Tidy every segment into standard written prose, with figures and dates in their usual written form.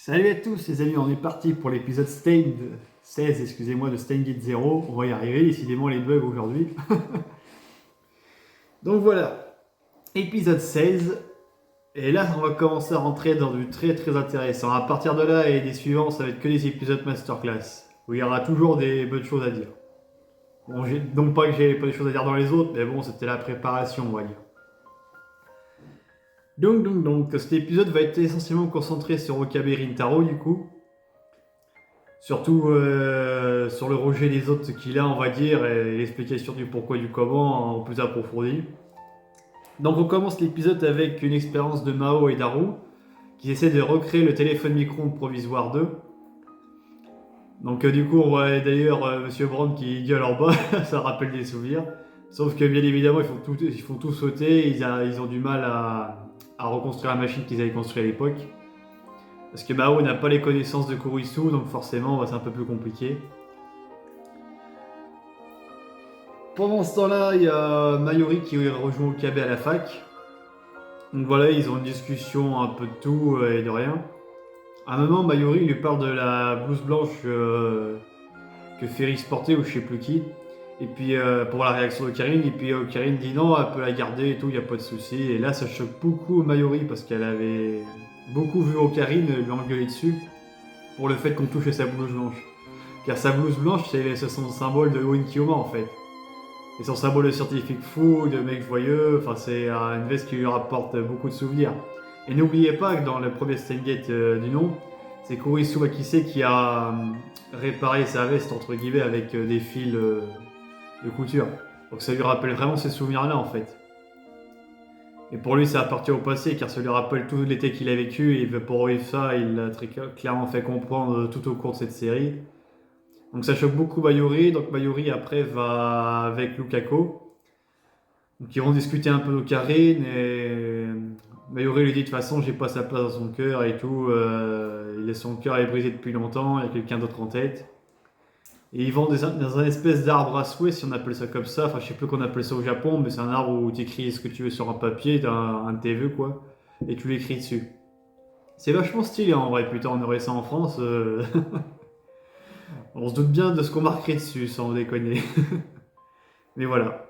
Salut à tous les amis, on est parti pour l'épisode Stained 16, excusez-moi, de Steins Gate 0. On va y arriver, décidément les bugs aujourd'hui. Donc voilà, épisode 16. Et là, on va commencer à rentrer dans du très intéressant. À partir de là et des suivants, ça va être que des épisodes masterclass, où il y aura toujours des bonnes choses à dire. Bon, donc pas que j'ai pas des choses à dire dans les autres, mais bon, c'était la préparation, on va dire. Donc, cet épisode va être essentiellement concentré sur Okabe Rintaro, du coup. Surtout sur le rejet des autres qu'il a, on va dire, et l'explication du pourquoi du comment en plus approfondi. Donc on commence l'épisode avec une expérience de Mao et Daru, qui essaient de recréer le téléphone micro-ondes provisoire 2. Donc du coup on voit d'ailleurs Monsieur Brown qui gueule en bas, ça rappelle des souvenirs. Sauf que bien évidemment ils font tout sauter, ils ont du mal à reconstruire la machine qu'ils avaient construite à l'époque. Parce que Mao n'a pas les connaissances de Kurisu, donc forcément c'est un peu plus compliqué. Pendant ce temps-là, il y a Mayuri qui rejoint Okabe à la fac. Donc voilà, ils ont une discussion un peu de tout et de rien. À un moment, Mayuri lui parle de la blouse blanche que Ferris portait ou je sais plus qui. Et puis pour la réaction de Karine, et puis Karine dit non, elle peut la garder et tout, il n'y a pas de souci. Et là, ça choque beaucoup Mayuri parce qu'elle avait beaucoup vu Karine lui engueuler dessus pour le fait qu'on touche à sa blouse blanche. Car sa blouse blanche, c'est son symbole de Oin Kyoma en fait. Et son symbole de scientifique fou, de mec joyeux, enfin c'est une veste qui lui rapporte beaucoup de souvenirs. Et n'oubliez pas que dans le premier Steins Gate du nom, c'est Kurisu Akise qui a réparé sa veste entre guillemets avec des fils de couture. Donc ça lui rappelle vraiment ces souvenirs-là en fait. Et pour lui ça appartient au passé car ça lui rappelle tout l'été qu'il a vécu et pour revivre ça, il l'a très clairement fait comprendre tout au cours de cette série. Donc ça choque beaucoup Mayuri, donc Mayuri après va avec Lukako. Donc ils vont discuter un peu d'Ocarine et Mayuri lui dit de toute façon j'ai pas sa place dans son cœur et tout, son cœur est brisé depuis longtemps, il y a quelqu'un d'autre en tête. Et ils vont dans un espèce d'arbre à souhait, si on appelle ça comme ça, enfin je sais plus qu'on appelle ça au Japon, mais c'est un arbre où tu écris ce que tu veux sur un papier, un de tes vœux quoi, et tu l'écris dessus. C'est vachement stylé en vrai, putain on aurait ça en France. On se doute bien de ce qu'on marquerait dessus, sans déconner. Mais voilà.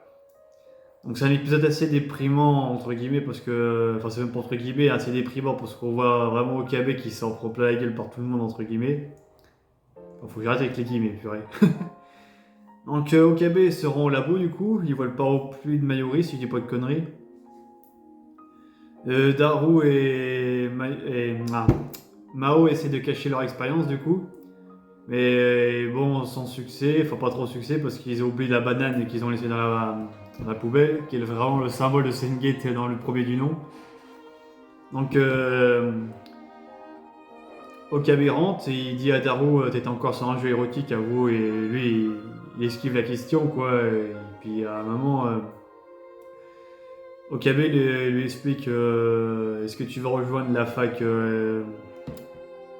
Donc c'est un épisode assez déprimant, entre guillemets, parce que... Enfin, c'est même pas entre guillemets, assez déprimant, parce qu'on voit vraiment Okabe qui s'en prend plein la gueule par tout le monde, entre guillemets. Enfin, faut que j'arrête avec les guillemets, purée. Donc Okabe se rend au labo, du coup. Il voit le parapluie de Mayuri, si je dis pas de conneries. Daru et Mao essaient de cacher leur expérience, du coup. Mais bon, sans succès, enfin pas trop de succès parce qu'ils ont oublié la banane qu'ils ont laissée dans la poubelle, qui est vraiment le symbole de Steins Gate dans le premier du nom. Donc, Okabe rentre et il dit à Daru t'es encore sur un jeu érotique, avoue, et lui il esquive la question quoi. Et puis à un moment, Okabe lui explique est-ce que tu veux rejoindre la fac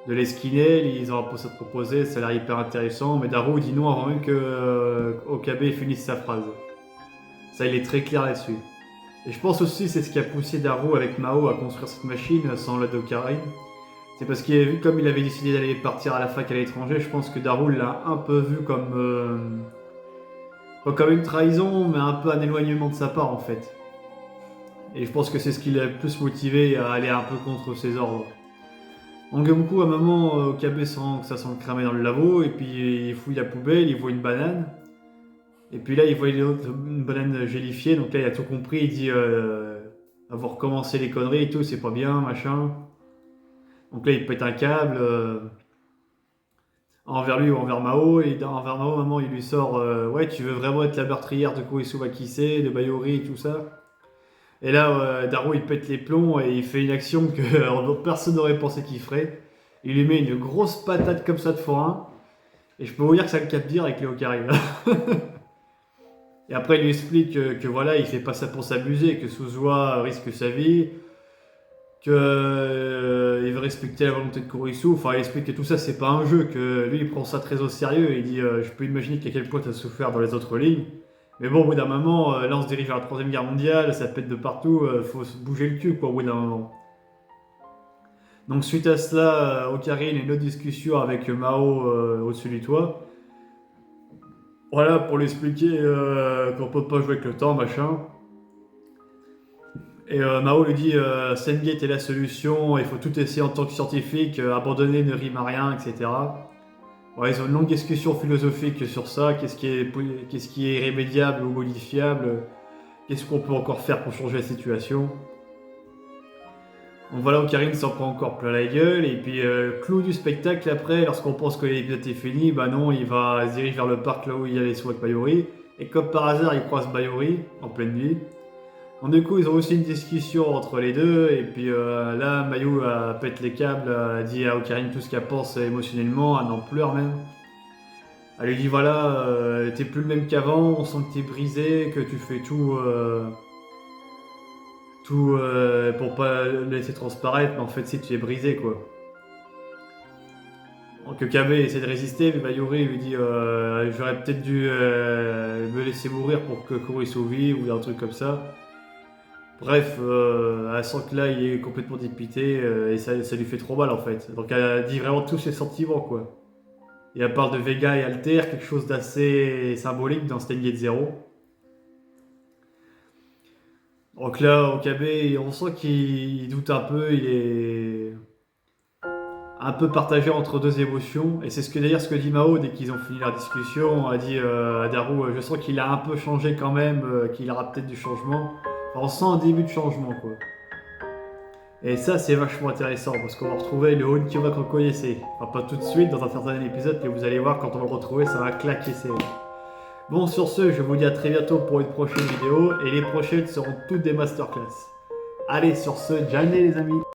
de l'Esquinel, ils ont un poste à te proposer, ça a l'air hyper intéressant, mais Daru dit non avant même que Okabe finisse sa phrase. Ça, il est très clair là-dessus. Et je pense aussi c'est ce qui a poussé Daru avec Mao à construire cette machine sans l'aide d'Ocarine. C'est parce qu'il a vu comme il avait décidé d'aller partir à la fac à l'étranger, je pense que Daru l'a un peu vu comme... pas comme une trahison, mais un peu un éloignement de sa part en fait. Et je pense que c'est ce qui l'a le plus motivé à aller un peu contre ses ordres. Donc du coup, à un moment, Okabe sent que ça sent cramer dans le labo, et puis il fouille la poubelle, il voit une banane. Et puis là, il voit une banane gélifiée, donc là, il a tout compris, il dit avoir commencé les conneries et tout, c'est pas bien, machin. Donc là, il pète un câble envers lui ou envers Mao, et envers Mao, maman, il lui sort ouais, tu veux vraiment être la meurtrière de Kurisu Akise, de Mayuri et tout ça. Et là, Daru il pète les plombs et il fait une action que personne n'aurait pensé qu'il ferait. Il lui met une grosse patate comme ça de forain. Et je peux vous dire que ça le capte dire avec les Ocarina. Et après, il lui explique que voilà, il fait pas ça pour s'amuser, que Suzuha risque sa vie, que il veut respecter la volonté de Kurisu. Enfin, il explique que tout ça, c'est pas un jeu, que lui, il prend ça très au sérieux. Il dit je peux imaginer qu'à quel point tu as souffert dans les autres lignes. Mais bon, au bout d'un moment, là on se dirige vers la 3ème guerre mondiale, ça pète de partout, faut se bouger le cul quoi, au bout d'un moment. Donc suite à cela, Ocarine a une autre discussion avec Mao au-dessus du toit. Voilà, pour lui expliquer qu'on peut pas jouer avec le temps, machin. Et Mao lui dit Sengate est la solution, il faut tout essayer en tant que scientifique, abandonner ne rime à rien, etc. Ouais, ils ont une longue discussion philosophique sur ça, qu'est-ce qui est irrémédiable ou modifiable, qu'est-ce qu'on peut encore faire pour changer la situation. Donc voilà, Ocarine s'en prend encore plein la gueule, et puis clou du spectacle après, lorsqu'on pense que l'épisode est fini, bah non, il se dirige vers le parc là où il y a les sauts avec Bayori, et comme par hasard, il croise Bayori en pleine nuit. Donc du coup, ils ont aussi une discussion entre les deux, et puis là, Mayu pète les câbles, dit à Ocarine tout ce qu'elle pense émotionnellement, elle en pleure même. Elle lui dit voilà, t'es plus le même qu'avant, on sent que t'es brisé, que tu fais tout pour pas le laisser transparaître, mais en fait si tu es brisé quoi. Donc Kabe essaie de résister, mais Mayuri lui dit j'aurais peut-être dû me laisser mourir pour que Kuro survive ou un truc comme ça. Bref, elle sent que là il est complètement dépité et ça lui fait trop mal en fait. Donc elle dit vraiment tous ses sentiments quoi. Et elle parle de Vega et Alter, quelque chose d'assez symbolique dans Steins Gate Zero. Donc là, Okabe, on sent qu'il doute un peu, il est un peu partagé entre deux émotions. Et c'est d'ailleurs ce que dit Mao dès qu'ils ont fini leur discussion. A dit à Daru, je sens qu'il a un peu changé quand même, qu'il aura peut-être du changement. Enfin, on sent un début de changement quoi. Et ça, c'est vachement intéressant parce qu'on va retrouver le Honkyoma qu'on connaissait. Enfin, pas tout de suite dans un certain épisode, mais vous allez voir quand on va le retrouver, ça va claquer c'est. Bon, sur ce, je vous dis à très bientôt pour une prochaine vidéo et les prochaines seront toutes des masterclass. Allez, sur ce, Jané les amis!